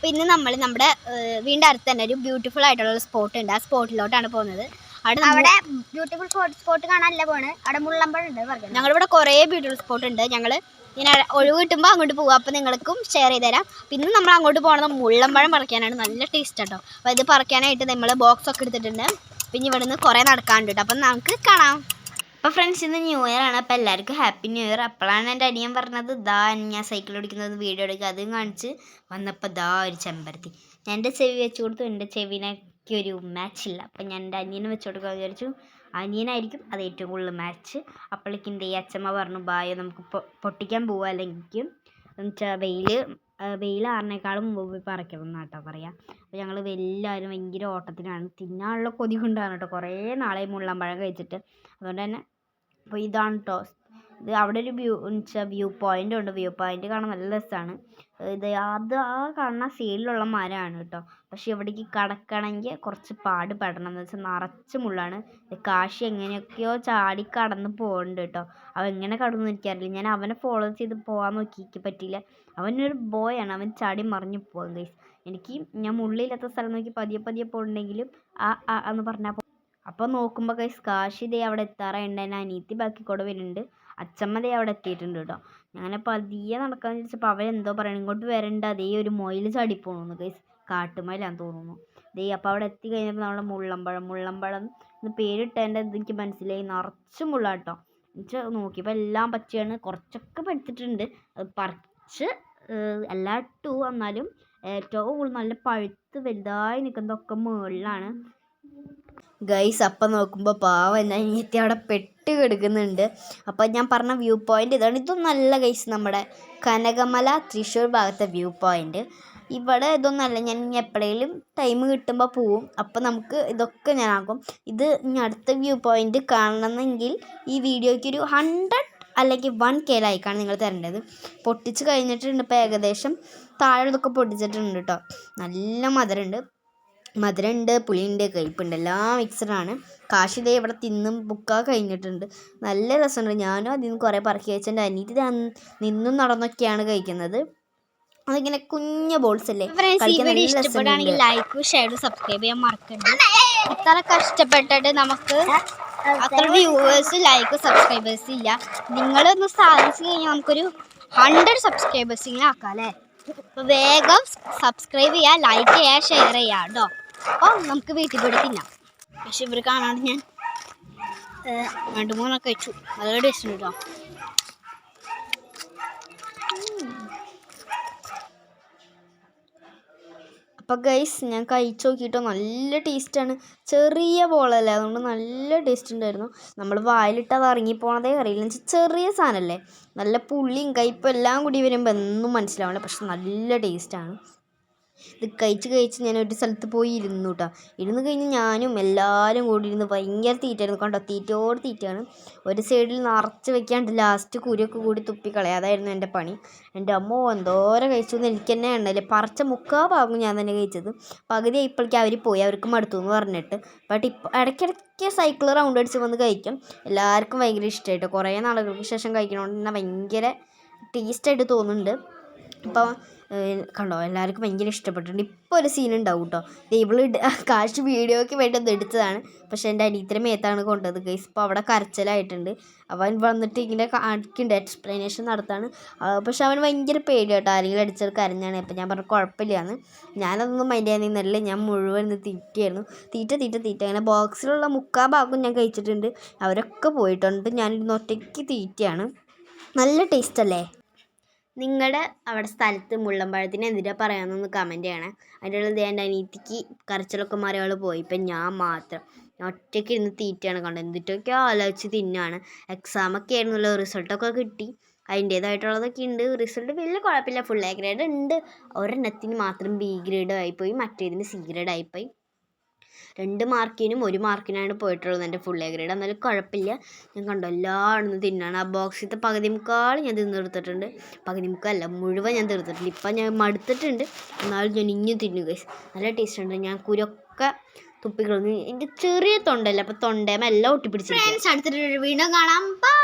പിന്നെ നമ്മൾ നമ്മുടെ വീടിൻ്റെ അടുത്ത് തന്നെ ഒരു ബ്യൂട്ടിഫുൾ ആയിട്ടുള്ള സ്പോട്ട് ഉണ്ട്. ആ സ്പോട്ടിലോട്ടാണ് പോകുന്നത്. അവിടെ ബ്യൂട്ടിഫുൾ സ്പോട്ട് കാണാനല്ല പോണ്, അവിടെ മുള്ളമ്പഴം ഉണ്ട്. ഞങ്ങളിവിടെ കുറേ ബ്യൂട്ടിഫുൾ സ്പോട്ട് ഉണ്ട്. ഞങ്ങൾ ഇങ്ങനെ ഒഴിവ് കിട്ടുമ്പോൾ അങ്ങോട്ട് പോകും. അപ്പോൾ നിങ്ങൾക്കും ഷെയർ ചെയ്ത് തരാം. പിന്നെ നമ്മൾ അങ്ങോട്ട് പോകുന്നത് മുള്ളമ്പഴം പറിക്കാനാണ്. നല്ല ടേസ്റ്റ് കേട്ടോ. അപ്പോൾ ഇത് പറിക്കാനായിട്ട് നമ്മൾ ബോക്സ് ഒക്കെ എടുത്തിട്ടുണ്ട്. പിന്നെ ഇവിടെ നിന്ന് കുറേ നടക്കാനുണ്ട് കേട്ടോ. അപ്പം നമുക്ക് കാണാം. അപ്പോൾ ഫ്രണ്ട്സ്, ഇന്ന് ന്യൂ ഇയർ ആണ്. അപ്പോൾ എല്ലാവർക്കും ഹാപ്പി ന്യൂ ഇയർ. അപ്പോഴാണ് എൻ്റെ അനിയൻ പറഞ്ഞത്, ഞാൻ സൈക്കിൾ ഓടിക്കുന്നത് വീഡിയോ എടുക്കുക. അതും കാണിച്ച് വന്നപ്പോൾ ഒരു ചെമ്പരത്തി ഞാൻ എൻ്റെ ചെവി വെച്ച് കൊടുത്തു. എൻ്റെ ചെവിനൊക്കെ ഒരു മാച്ചില്ല. അപ്പം ഞാൻ എൻ്റെ അനിയനെ വെച്ച് കൊടുക്കാൻ വിചാരിച്ചു. അനിയനായിരിക്കും അത് ഏറ്റവും കൂടുതൽ മാച്ച്. അപ്പോഴേക്കും എൻ്റെ ഈ അച്ഛമ്മ പറഞ്ഞു, ബായോ നമുക്ക് പൊട്ടിക്കാൻ പോവുക, അല്ലെങ്കിൽ എന്നുവെച്ചാൽ വെയിൽ ആറിനേക്കാളും മുമ്പ് പോയി പറിക്കണം എന്നാട്ടോ പറയാം. അപ്പോൾ ഞങ്ങൾ എല്ലാവരും ഭയങ്കര ഓട്ടത്തിനാണ്. തിന്നാനുള്ള കൊതി കൊണ്ടാണ് കേട്ടോ. കുറേ നാളെ മുള്ളമ്പഴം കഴിച്ചിട്ട്. അതുകൊണ്ട് തന്നെ അപ്പോൾ ഇതാണ് കേട്ടോ. ഇത് അവിടെ ഒരു വ്യൂ പോയിൻ്റ് ഉണ്ട്. വ്യൂ പോയിൻ്റ് കാണാൻ നല്ല രസമാണ്. അത് ആ കാണുന്ന സൈഡിലുള്ള മരമാണ് കേട്ടോ. പക്ഷെ ഇവിടേക്ക് കടക്കണമെങ്കിൽ കുറച്ച് പെടണം. എന്ന് വെച്ചാൽ നിറച്ച് മുള്ളാണ്. കാശി എങ്ങനെയൊക്കെയോ ചാടി കടന്ന് പോകുന്നുണ്ട് കേട്ടോ. അവൻ എങ്ങനെ കടന്നു എനിക്കറിയില്ല. ഞാൻ അവനെ ഫോളോ ചെയ്ത് പോകാൻ നോക്കി, പറ്റിയില്ല. അവനൊരു ബോയാണ്. അവൻ ചാടി മറിഞ്ഞു പോകും ഗൈസ്. ഞാൻ മുള്ളില്ലാത്ത സ്ഥലം നോക്കി പതിയെ പോകുന്നുണ്ടെങ്കിലും എന്ന് പറഞ്ഞാൽ അപ്പോൾ നോക്കുമ്പോൾ ഗൈസ് കാശി ദേ അവിടെ എത്താറായുണ്ട്. എൻ്റെ അനിയത്തി ബാക്കി കൂടെ വരുന്നുണ്ട്. അച്ചമ്മ ദേ അവിടെ എത്തിയിട്ടുണ്ട് കേട്ടോ. അങ്ങനെ പതിയെ നടക്കാമെന്ന് ചോദിച്ചപ്പോൾ അവരെന്തോ പറയണം, ഇങ്ങോട്ട് വരണ്ട, അതേ ഒരു മൊയിൽ ചാടിപ്പോണെന്ന് ഗൈസ്. കാട്ടുമയിലാന്ന് തോന്നുന്നു. ദേ അപ്പോൾ അവിടെ എത്തി കഴിഞ്ഞപ്പോൾ നമ്മുടെ മുള്ളമ്പഴം എന്ന് പേരിട്ടതിൻ്റെ എനിക്ക് മനസ്സിലായി. നിറച്ച് മുള്ളാട്ടോ. എന്നുവെച്ചാൽ നോക്കിയപ്പോൾ എല്ലാം പച്ചയാണ്. കുറച്ചൊക്കെ പഴുത്തിട്ടുണ്ട്. അത് പറിച്ച് എല്ലാം ഇട്ടു. എന്നാലും ഏറ്റവും കൂടുതൽ നല്ല പഴുത്ത് വലുതായി നിൽക്കുന്നതൊക്കെ മുകളിലാണ് ഗൈസ്. അപ്പം നോക്കുമ്പോൾ പാവം എൻ്റെ അനിയത്തി അവിടെ പെട്ട് കിടക്കുന്നുണ്ട്. അപ്പം ഞാൻ പറഞ്ഞ വ്യൂ പോയിൻ്റ് ഇതാണ്. ഇതൊന്നും നല്ല ഗൈസ് നമ്മുടെ കനകമല തൃശ്ശൂർ ഭാഗത്തെ വ്യൂ പോയിൻ്റ്. ഇവിടെ ഇതൊന്നല്ല. ഞാൻ എപ്പോഴേലും ടൈം കിട്ടുമ്പോൾ പോവും. അപ്പം നമുക്ക് ഇതൊക്കെ ഞാനാക്കും. ഇത് ഇനി അടുത്ത വ്യൂ പോയിൻ്റ് കാണണമെങ്കിൽ ഈ വീഡിയോയ്ക്ക് ഒരു 100 അല്ലെങ്കിൽ 1K ലൈക്കാണ് നിങ്ങൾ തരേണ്ടത്. പൊട്ടിച്ച് കഴിഞ്ഞിട്ടുണ്ട്. ഇപ്പോൾ ഏകദേശം താഴെ ഇതൊക്കെ പൊട്ടിച്ചിട്ടുണ്ട് കേട്ടോ. നല്ല മധുരമുണ്ട്, പുളിയുണ്ട്, കയ്പുണ്ട്, എല്ലാം മിക്സഡാണ്. കാശിതേ ഇവിടെ തിന്നും ബുക്കാ കഴിഞ്ഞിട്ടുണ്ട്. നല്ല രസമുണ്ട്. ഞാനും അതിൽ നിന്ന് കുറേ പറക്കി വെച്ച് എൻ്റെ അനിയത്തി നിന്നും നടന്നൊക്കെയാണ് കഴിക്കുന്നത്. അതിങ്ങനെ കുഞ്ഞ ബോൾസ് അല്ലേ. ഇഷ്ടപ്പെടുകയാണെങ്കിൽ ലൈക്കും ഷെയറും സബ്സ്ക്രൈബ് ചെയ്യാൻ മറക്കരുത്. ഇത്ര കഷ്ടപ്പെട്ടിട്ട് നമുക്ക് അത്ര വ്യൂവേഴ്സ് ലൈക്ക് സബ്സ്ക്രൈബേഴ്സ് ഇല്ല. നിങ്ങളൊന്ന് സാധിച്ചു കഴിഞ്ഞാൽ നമുക്കൊരു 100 സബ്സ്ക്രൈബേഴ്സിങ്ങനെ ആക്കാം അല്ലേ. അപ്പോൾ വേഗം സബ്സ്ക്രൈബ് ചെയ്യുക, ലൈക്ക് ചെയ്യുക, ഷെയർ ചെയ്യുക കേട്ടോ. അപ്പോൾ നമുക്ക് വീട്ടിൽ പോയി തിന്നാം. പക്ഷെ ഇവർ കാണാണ്ട് ഞാൻ 2-3 കഴിച്ചു. നല്ല ടേസ്റ്റ് ഉണ്ട് കേട്ടോ. അപ്പോൾ ഗൈസ് ഞാൻ കഴിച്ച് നോക്കിയിട്ടോ. നല്ല ടേസ്റ്റാണ്. ചെറിയ ബോളല്ലേ, അതുകൊണ്ട് നല്ല ടേസ്റ്റ് ഉണ്ടായിരുന്നു. നമ്മൾ വായിലിട്ട് അത് ഇറങ്ങിപ്പോണതേ അറിയില്ല. എന്ന് വെച്ചാൽ ചെറിയ സാധനമല്ലേ. നല്ല പുളിയും കയ്പും എല്ലാം കൂടി വരുമ്പോൾ ഒന്നും മനസ്സിലാവില്ല. പക്ഷെ നല്ല ടേസ്റ്റാണ്. ഇത് കഴിച്ച് ഞാൻ ഒരു സ്ഥലത്ത് പോയി ഇരുന്നു കേട്ടോ. ഇരുന്ന് കഴിഞ്ഞ് ഞാനും എല്ലാവരും കൂടി ഇരുന്ന് ഭയങ്കര തീറ്റയായിരുന്നു കണ്ടോ. തീറ്റയോട് തീറ്റയാണ്. ഒരു സൈഡിൽ നിറച്ച് വെക്കാണ്ട് ലാസ്റ്റ് കുരിയൊക്കെ കൂടി തുപ്പിക്കളയാം. അതായിരുന്നു എൻ്റെ പണി. എൻ്റെ അമ്മ എന്തോരം കഴിച്ചു എന്ന് എനിക്ക് തന്നെ എണ്ണയില്ലേ. പറിച്ച 3/4 ഭാഗം ഞാൻ തന്നെ കഴിച്ചത്. പകുതി ഇപ്പോഴേക്കും അവർ പോയി, അവർക്ക് മടുത്തു എന്ന് പറഞ്ഞിട്ട്. ബട്ട് ഇപ്പോൾ ഇടയ്ക്കിടയ്ക്ക് സൈക്കിൾ റൗണ്ട് അടിച്ച് വന്ന് കഴിക്കും. എല്ലാവർക്കും ഭയങ്കര ഇഷ്ടമായിട്ട്. കുറേ നാളുകൾക്ക് ശേഷം കഴിക്കണോണ്ട് തന്നെ ഭയങ്കര ടേസ്റ്റായിട്ട് തോന്നുന്നുണ്ട്. അപ്പോൾ കണ്ടോ എല്ലാവർക്കും ഭയങ്കര ഇഷ്ടപ്പെട്ടിട്ടുണ്ട്. ഇപ്പോൾ ഒരു സീൻ ഉണ്ടാവും കേട്ടോ. ഇവള് കാശ് വീഡിയോയ്ക്ക് വേണ്ടി ഒന്ന് എടുത്തതാണ്. പക്ഷേ എൻ്റെ അനിയത്തിൻ്റെ മേത്താണ് കൊണ്ടത് ഗൈസ്. ഇപ്പോൾ അവിടെ കരച്ചിലായിട്ടുണ്ട്. അവൻ വന്നിട്ട് ഇങ്ങനെ കാണിക്കുന്നുണ്ട്, എക്സ്പ്ലനേഷൻ നടത്താണ്. പക്ഷെ അവന് ഭയങ്കര പേടി കേട്ടോ. ആരെങ്കിലും അടിച്ചത് കരഞ്ഞാണ്. അപ്പം ഞാൻ പറഞ്ഞു കുഴപ്പമില്ലാന്ന്. ഞാനതൊന്നും മൈൻഡ് ചെയ്യാൻ നിന്നല്ല. ഞാൻ മുഴുവൻ തീറ്റയായിരുന്നു. തീറ്റ അങ്ങനെ ബോക്സിലുള്ള 3/4 ഭാഗം ഞാൻ കഴിച്ചിട്ടുണ്ട്. അവരൊക്കെ പോയിട്ടുണ്ട്. ഞാനിരുന്ന് ഒറ്റയ്ക്ക് തീറ്റയാണ്. നല്ല ടേസ്റ്റ് അല്ലേ. നിങ്ങളുടെ അവിടെ സ്ഥലത്ത് മുള്ളമ്പഴത്തിന് എന്തിനാ പറയാമെന്നൊന്ന് കമൻറ്റ് ചെയ്യണേ. അതിൻ്റെ ഉള്ളത് എൻ്റെ അനിയത്തിക്ക് കരച്ചിലൊക്കെ മാറി അവൾ പോയി. ഇപ്പം ഞാൻ മാത്രം ഒറ്റയ്ക്ക് ഇരുന്ന് തീറ്റയാണ് കണ്ടത്. എന്നിട്ടൊക്കെ ആലോചിച്ച് തിന്നാണ്. എക്സാമൊക്കെ ആയിരുന്നല്ലോ, റിസൾട്ടൊക്കെ കിട്ടി. അതിൻ്റേതായിട്ടുള്ളതൊക്കെ ഉണ്ട്. റിസൾട്ട് വലിയ കുഴപ്പമില്ല. ഫുൾ A ഗ്രേഡ് ഉണ്ട്. ഒരെണ്ണത്തിന് മാത്രം B ഗ്രേഡ് ആയിപ്പോയി, മറ്റേതിന് C ഗ്രേഡ് ആയിപ്പോയി. 2 മാർക്കിനും 1 മാർക്കിനാണ് പോയിട്ടുള്ളത് എൻ്റെ ഫുൾ A ഗ്രേഡ്. എന്നാലും കുഴപ്പമില്ല. ഞാൻ കണ്ടോ എല്ലായിടത്തും തിന്നാണ്. ആ ബോക്സിലത്തെ പകുതി മുക്കാൽ ഞാൻ തീർത്തിട്ടുണ്ട്. പകുതി മുക്കാലല്ല, മുഴുവൻ ഞാൻ തീർത്തിട്ടുണ്ട്. ഇപ്പം ഞാൻ മടുത്തിട്ടുണ്ട്. എന്നാലും ഞാൻ ഇനിയും തിന്നു ഗൈസ്. നല്ല ടേസ്റ്റ് ഉണ്ട്. ഞാൻ കുരൊക്കെ തുപ്പിക്കളഞ്ഞു. എൻ്റെ ചെറിയ തൊണ്ടല്ല, അപ്പോൾ തൊണ്ടേമ എല്ലാം ഒട്ടിപ്പിടിച്ചു. അടുത്തിട്ട് വീണ്ടും കാണാം. ബൈ.